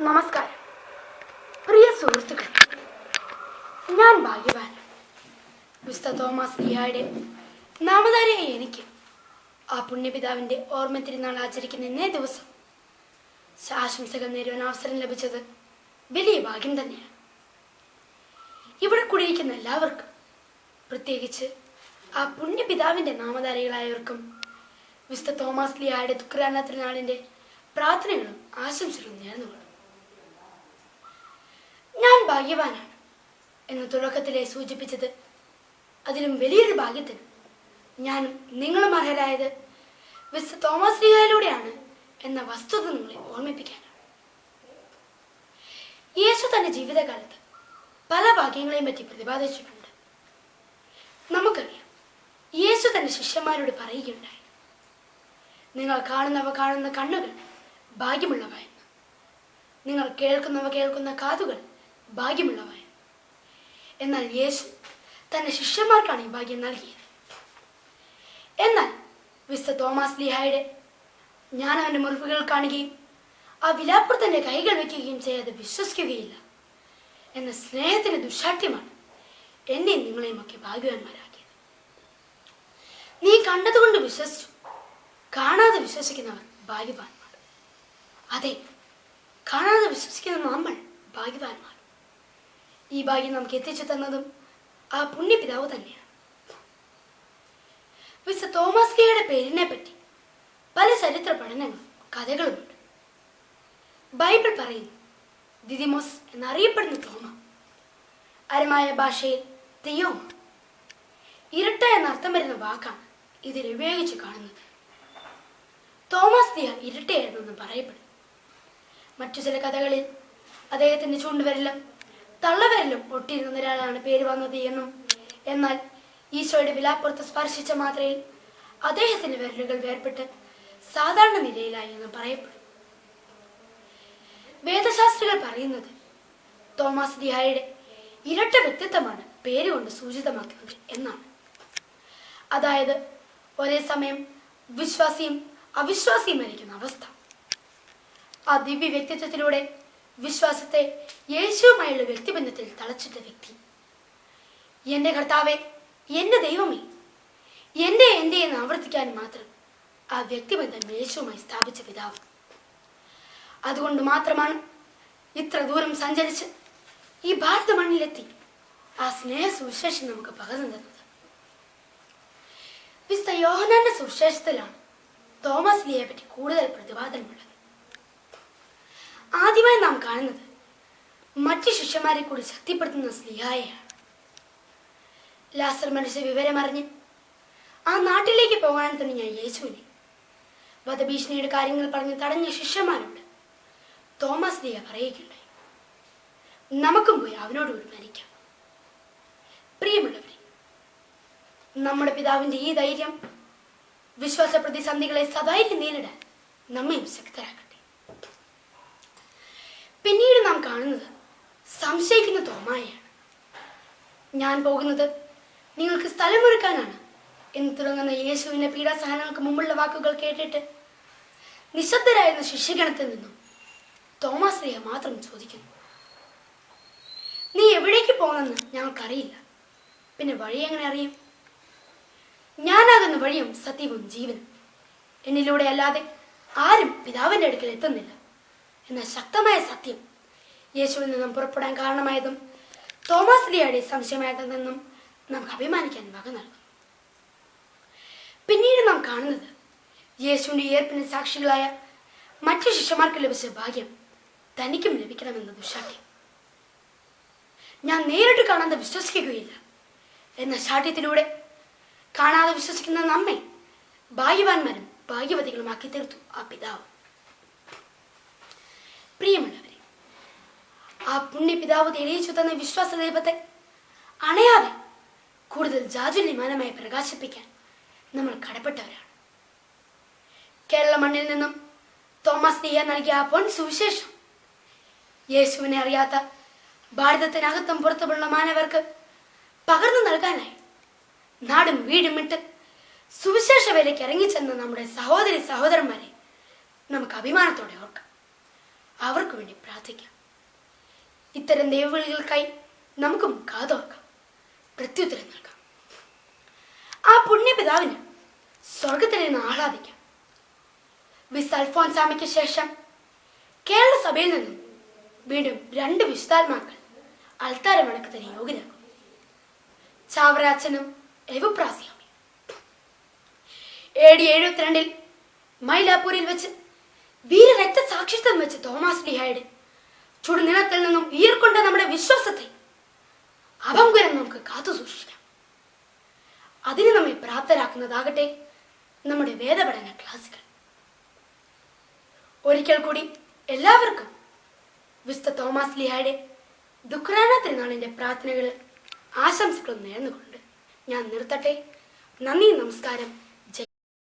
നമസ്കാരം പ്രിയ സുഹൃത്തുക്കളെ, ഞാൻ ഭാഗ്യവാൻ. വിശുദ്ധ തോമസ് ലീഹായുടെ നാമധാരിയായ എനിക്ക് ആ പുണ്യപിതാവിൻ്റെ ഓർമ്മ തിരുനാൾ ആചരിക്കുന്ന ഇന്നേ ദിവസം ആശംസകൾ നേരുവാൻ അവസരം ലഭിച്ചത് വലിയ ഭാഗ്യം തന്നെയാണ്. ഇവിടെ കൂടിയിരിക്കുന്ന എല്ലാവർക്കും, പ്രത്യേകിച്ച് ആ പുണ്യപിതാവിൻ്റെ നാമധാരികളായവർക്കും വിശുദ്ധ തോമസ് ലീഹായുടെ ദുഃഖാന തിരുനാളിൻ്റെ പ്രാർത്ഥനകളും ആശംസകളും നേർന്നുകൊള്ളും. ഞാൻ ഭാഗ്യവാനാണ് എന്ന് തുടക്കത്തിലെ സൂചിപ്പിച്ചത് അതിലും വലിയൊരു ഭാഗ്യത്തിന് ഞാനും നിങ്ങളും അർഹരായത് വിശുദ്ധ തോമസ് ലീഹായിലൂടെയാണ് എന്ന വസ്തുത നിങ്ങളെ ഓർമ്മിപ്പിക്കാനാണ്. യേശു തന്റെ ജീവിതകാലത്ത് പല ഭാഗ്യങ്ങളെയും പറ്റി പ്രതിപാദിച്ചിട്ടുണ്ട്. നമുക്കറിയാം, യേശു തന്റെ ശിഷ്യന്മാരോട് പറയുകയുണ്ടായി, നിങ്ങൾ കാണുന്ന കണ്ണുകൾ ഭാഗ്യമുള്ളവ എന്ന്, നിങ്ങൾ കേൾക്കുന്ന കാതുകൾ ഭാഗ്യമുള്ളവ. എന്നാൽ യേശു തന്റെ ശിഷ്യന്മാർക്കാണ് ഈ ഭാഗ്യം നൽകിയത്. എന്നാൽ വിശുദ്ധ തോമസ് ലീഹായുടെ ഞാൻ അവന്റെ മുറിവുകൾ കാണുകയും ആ വിലാപ്പുറത്തന്റെ കൈകൾ വയ്ക്കുകയും ചെയ്യാതെ വിശ്വസിക്കുകയില്ല എന്ന സ്നേഹത്തിന്റെ ദുശാഠ്യമാണ് എന്നെയും നിങ്ങളെയും ഒക്കെ ഭാഗ്യവാന്മാരാക്കിയത്. നീ കണ്ടതുകൊണ്ട് വിശ്വസിച്ചു, കാണാതെ വിശ്വസിക്കുന്നവർ ഭാഗ്യവാന്മാർ. അതെ, കാണാതെ വിശ്വസിക്കുന്ന നമ്മൾ ഭാഗ്യവാന്മാർ. ഈ ഭാഗ്യം നമുക്ക് എത്തിച്ചു തന്നതും ആ പുണ്യപിതാവ് തന്നെയാണ്. വിശുദ്ധ തോമസ് ലീഹായുടെ പേരിനെ പറ്റി പല ചരിത്ര പഠനങ്ങളും കഥകളുമുണ്ട്. ബൈബിൾ പറയുന്നു, ദിദിമോസ് എന്നറിയപ്പെടുന്ന തോമ, അരമായ ഭാഷയിൽ തെയോമ, ഇരട്ട എന്നർത്ഥം വരുന്ന വാക്കാണ് ഇതിൽ ഉപയോഗിച്ച് കാണുന്നത്. തോമസ് ലീഹ ഇരട്ടയായിരുന്നു എന്ന് പറയപ്പെടുന്നു. മറ്റു ചില കഥകളിൽ അദ്ദേഹത്തിന്റെ ചൂണ്ടുവിരലും തള്ളവിരലും ഒട്ടിയിരുന്ന ഒരാളാണ് പേര് വന്നത് എന്നും, എന്നാൽ ഈശോയുടെ വിലാപ്പുറത്ത് സ്പർശിച്ച മാത്രയിൽ അദ്ദേഹത്തിന്റെ വിരലുകൾ വേർപെട്ട് സാധാരണ നിലയിലായി എന്ന് പറയപ്പെടുന്നു. വേദശാസ്ത്രികൾ പറയുന്നത് തോമസ് ലീഹായുടെ ഇരട്ട വ്യക്തിത്വമാണ് പേരുകൊണ്ട് സൂചിതമാക്കുന്നത് എന്നാണ്. അതായത് ഒരേ സമയം വിശ്വാസിയും അവിശ്വാസിയുമായിരിക്കുന്ന അവസ്ഥ. ആ ദിവ്യ വ്യക്തിത്വത്തിലൂടെ വിശ്വാസത്തെ യേശുവുമായുള്ള വ്യക്തിബന്ധത്തിൽ തളച്ചിട്ട വ്യക്തി. എന്റെ കർത്താവെ, എന്റെ ദൈവമേ, എന്റെ എന്ന് ആവർത്തിക്കാൻ മാത്രം ആ വ്യക്തിബന്ധം യേശുവുമായി സ്ഥാപിച്ച പിതാവ്. അതുകൊണ്ട് മാത്രമാണ് ഇത്ര ദൂരം സഞ്ചരിച്ച് ഈ ഭാരത മണ്ണിലെത്തി ആ സ്നേഹ സുവിശേഷം നമുക്ക് പകർന്നു തന്നത്. വിശുദ്ധ യോഹന്നാന്റെ സുവിശേഷത്തിലാണ് തോമസ് ലീഹയെ പറ്റി കൂടുതൽ പ്രതിപാദനമുള്ളത്. ആദ്യമായി നാം കാണുന്നത് മറ്റു ശിഷ്യന്മാരെ കൂടി ശക്തിപ്പെടുത്തുന്ന സ്ലീഹായെയാണ്. ലാസർ മരിച്ച വിവരമറിഞ്ഞ് ആ നാട്ടിലേക്ക് പോകാൻ തുനിഞ്ഞ യേശുവിനെ വധഭീഷണിയുടെ കാര്യങ്ങൾ പറഞ്ഞ് തടഞ്ഞ ശിഷ്യന്മാരോട് തോമസ് ലീഹ പറയുകയുണ്ടായി, നമുക്കും പോയി അവനോടുകൂടി മരിക്കാം. പ്രിയമുള്ളവരെ, നമ്മുടെ പിതാവിന്റെ ഈ ധൈര്യം വിശ്വാസ പ്രതിസന്ധികളെ സധൈര്യം നേരിടാൻ നമ്മയും ശക്തരാക്കട്ടെ. പിന്നീട് നാം കാണുന്നത് സംശയിക്കുന്ന തോമായെയാണ്. ഞാൻ പോകുന്നത് നിങ്ങൾക്ക് സ്ഥലമൊരുക്കാനാണ് എന്ന് തുടങ്ങുന്ന യേശുവിന്റെ പീഡാസഹനങ്ങൾക്ക് മുമ്പുള്ള വാക്കുകൾ കേട്ടിട്ട് നിശബ്ദരായിരുന്ന ശിഷ്യഗണത്തിൽ നിന്നും തോമസ് ലീഹ മാത്രം ചോദിക്കുന്നു, നീ എവിടേക്ക് പോകുന്നെന്ന് ഞങ്ങൾക്കറിയില്ല, പിന്നെ വഴി എങ്ങനെ അറിയും? ഞാനാകുന്ന വഴിയും സത്യവും ജീവനും, എന്നിലൂടെ അല്ലാതെ ആരും പിതാവിന്റെ അടുക്കൽ എത്തുന്നില്ല എന്ന ശക്തമായ സത്യം യേശുവിൽ നിന്നും പുറപ്പെടാൻ കാരണമായതും തോമസ് ലീഹയുടെ സംശയമായതിൽ നിന്നും നമുക്ക് അഭിമാനിക്കാൻ വക നൽകും. പിന്നീട് നാം കാണുന്നത് യേശുവിന്റെ ഉയർപ്പിന് സാക്ഷികളായ മറ്റു ശിഷ്യന്മാർക്ക് ലഭിച്ച ഭാഗ്യം തനിക്കും ലഭിക്കണമെന്ന ദുശാഠ്യം. ഞാൻ നേരിട്ട് കാണാതെ വിശ്വസിക്കുകയില്ല എന്ന ശാഠ്യത്തിലൂടെ കാണാതെ വിശ്വസിക്കുന്ന നമ്മെ ഭാഗ്യവാന്മാരും ഭാഗ്യവതികളുമാക്കി തീർത്തു ആ പിതാവ്. പ്രിയമുള്ളവരെ, ആ പുണ്യപിതാവ് തെളിയിച്ചു തന്ന വിശ്വാസ ദീപത്തെ അണയാതെ കൂടുതൽ ജാജ്വല്യമാനമായി പ്രകാശിപ്പിക്കാൻ നമ്മൾ കടപ്പെട്ടവരാണ്. കേരള മണ്ണിൽ നിന്നും തോമസ് ലീഹ നൽകിയ ആ പൊൻ സുവിശേഷം യേശുവിനെ അറിയാത്ത ഭാരതത്തിനകത്തും പുറത്തുമുള്ള മാനവർക്ക് പകർന്നു നൽകാനായി നാടും വീടും വിട്ട് സുവിശേഷ വേലയ്ക്ക് ഇറങ്ങിച്ചെന്ന നമ്മുടെ സഹോദരി സഹോദരന്മാരെ നമുക്ക് അഭിമാനത്തോടെ ഓർക്കാം. അവർക്ക് വേണ്ടി പ്രാർത്ഥിക്കാം. ഇത്തരം ദൈവവിളികൾക്കായി നമുക്കും കാതോർക്കാം, പ്രത്യുത്തരം നൽകാം. ആ പുണ്യപിതാവിന് സ്വർഗത്തിൽ നിന്ന് ആഹ്ലാദിക്കാം. വിസ് അൽഫോൻസാമയ്ക്ക് ശേഷം കേരള സഭയിൽ നിന്നും വീണ്ടും 2 വിശുദ്ധാത്മാക്കൾ അൾത്താര വണക്കത്തിന് യോഗ്യരാകും. ചാവറാച്ചനും എവുപ്രാസിയാമി. AD 72 മൈലാപ്പൂരിൽ വെച്ച് വീരരക്തസാക്ഷിത്വം വെച്ച് തോമാസ് ലീഹായുടെ ചുടുനിണത്തിൽ നിന്നും ഉയർക്കൊണ്ട നമ്മുടെ വിശ്വാസത്തെ അഭംഗുരം നമുക്ക് കാത്തു സൂക്ഷിക്കാം. അതിന് നമ്മെ പ്രാപ്തരാക്കുന്നതാകട്ടെ നമ്മുടെ വേദപഠന ക്ലാസുകൾ. ഒരിക്കൽ കൂടി എല്ലാവർക്കും വിശുദ്ധ തോമാസ് ലീഹായുടെ ദുഃഖറാന തിരുനാളിന്റെ പ്രാർത്ഥനകളും ആശംസകളും നേർന്നുകൊണ്ട് ഞാൻ നിർത്തട്ടെ. നന്ദി, നമസ്കാരം.